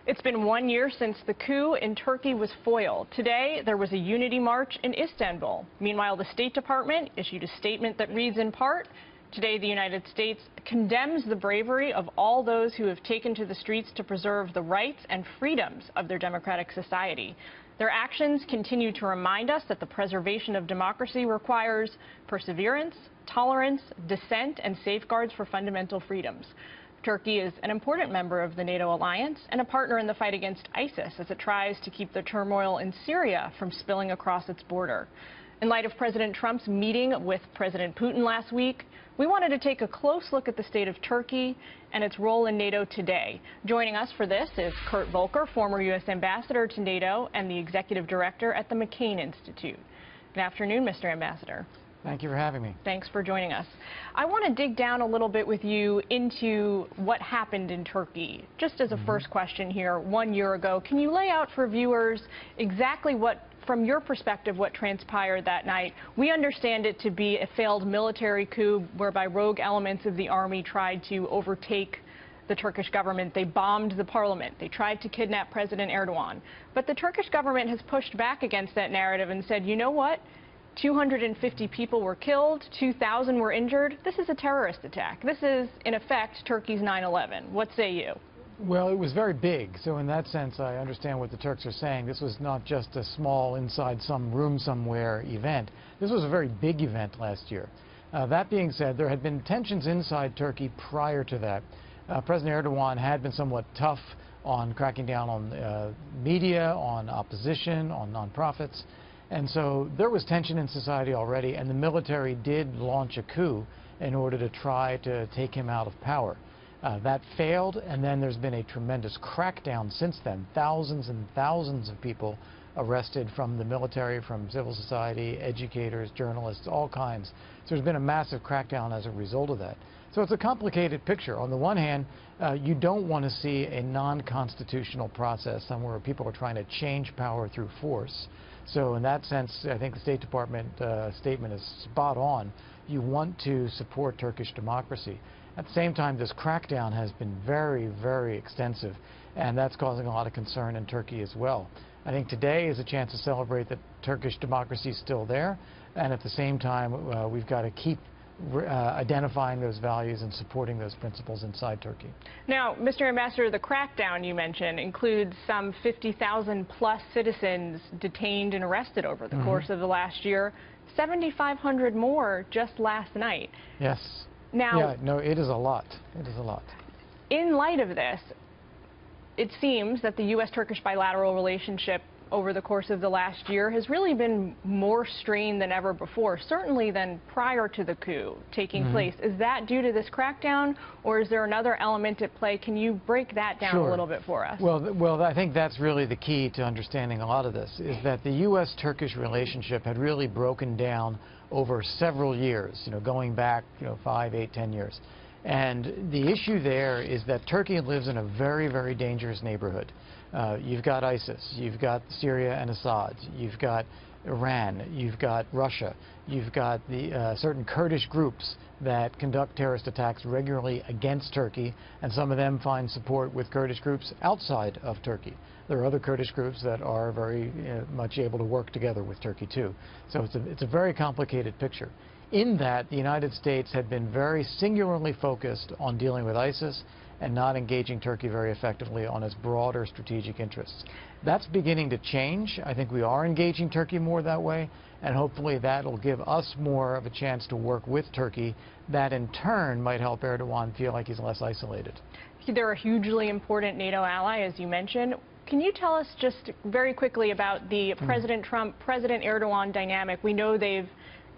It's been 1 year since the coup in Turkey was foiled. Today, there was a unity march in Istanbul. Meanwhile, the State Department issued a statement that reads in part, "Today, the United States condemns the bravery of all those who have taken to the streets to preserve the rights and freedoms of their democratic society. Their actions continue to remind us that the preservation of democracy requires perseverance, tolerance, dissent, and safeguards for fundamental freedoms." Turkey is an important member of the NATO alliance and a partner in the fight against ISIS as it tries to keep the turmoil in Syria from spilling across its border. In light of President Trump's meeting with President Putin last week, we wanted to take a close look at the state of Turkey and its role in NATO today. Joining us for this is Kurt Volker, former U.S. ambassador to NATO and the executive director at the McCain Institute. Good afternoon, Mr. Ambassador. Thank you for having me. Thanks for joining us. I want to dig down a little bit with you into what happened in Turkey. Just as a first question here, 1 year ago, can you lay out for viewers exactly what, from your perspective, what transpired that night? We understand it to be a failed military coup whereby rogue elements of the army tried to overtake the Turkish government. They bombed the parliament. They tried to kidnap President Erdogan. But the Turkish government has pushed back against that narrative and said, you know what? 250 people were killed, 2,000 were injured. This is a terrorist attack. This is, in effect, Turkey's 9/11. What say you? Well, it was very big, so in that sense, I understand what the Turks are saying. This was not just a small inside some room somewhere event. This was a very big event last year. That being said, there had been tensions inside Turkey prior to that. President Erdogan had been somewhat tough on cracking down on media, on opposition, on nonprofits. And so there was tension in society already, and the military did launch a coup in order to try to take him out of power. That failed, and then there's been a tremendous crackdown since then. Thousands and thousands of people arrested from the military, from civil society, educators, journalists, all kinds. So there's been a massive crackdown as a result of that. So it's a complicated picture. On the one hand, you don't want to see a non-constitutional process somewhere where people are trying to change power through force. So in that sense, I think the State Department statement is spot on. You want to support Turkish democracy. At the same time, this crackdown has been very, very extensive, and that's causing a lot of concern in Turkey as well. I think today is a chance to celebrate that Turkish democracy is still there, and at the same time, we've got to keep identifying those values and supporting those principles inside Turkey. Now, Mr. Ambassador, the crackdown you mentioned includes some 50,000 plus citizens detained and arrested over the course of the last year, 7,500 more just last night. Yes. Now, yeah, no, it is a lot. It is a lot. In light of this, it seems that the U.S.-Turkish bilateral relationship over the course of the last year has really been more strained than ever before, certainly than prior to the coup taking place. Is that due to this crackdown, or is there another element at play? Can you break that down a little bit for us? Well, I think that's really the key to understanding a lot of this, is that the U.S.-Turkish relationship had really broken down over several years, going back, 5, 8, 10 years. And the issue there is that Turkey lives in a very, very dangerous neighborhood. You've got ISIS, you've got Syria and Assad, you've got Iran, you've got Russia, you've got the certain Kurdish groups that conduct terrorist attacks regularly against Turkey, and some of them find support with Kurdish groups outside of Turkey. There are other Kurdish groups that are very much able to work together with Turkey too. So it's a very complicated picture. In that, the United States had been very singularly focused on dealing with ISIS and not engaging Turkey very effectively on its broader strategic interests. That's beginning to change. I think we are engaging Turkey more that way, and hopefully that will give us more of a chance to work with Turkey. That in turn might help Erdogan feel like he's less isolated. They're a hugely important NATO ally, as you mentioned. Can you tell us just very quickly about the President Trump, President Erdogan dynamic? We know they've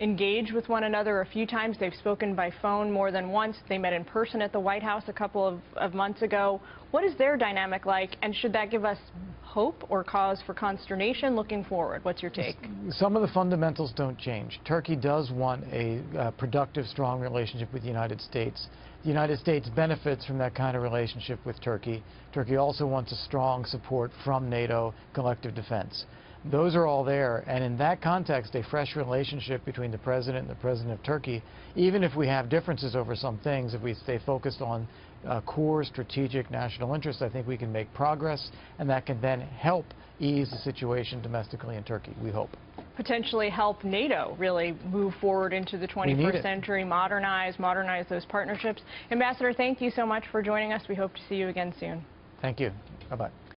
engaged with one another a few times. They've spoken by phone more than once. They met in person at the White House a couple of months ago. What is their dynamic like, and should that give us hope or cause for consternation looking forward? What's your take? Some of the fundamentals don't change. Turkey does want a productive, strong relationship with the United States. The United States benefits from that kind of relationship with Turkey. Turkey also wants a strong support from NATO collective defense. Those are all there, and in that context, a fresh relationship between the President and the President of Turkey, even if we have differences over some things, if we stay focused on core strategic national interests, I think we can make progress, and that can then help ease the situation domestically in Turkey, we hope. Potentially help NATO really move forward into the 21st century, modernize those partnerships. Ambassador, thank you so much for joining us. We hope to see you again soon. Thank you. Bye-bye.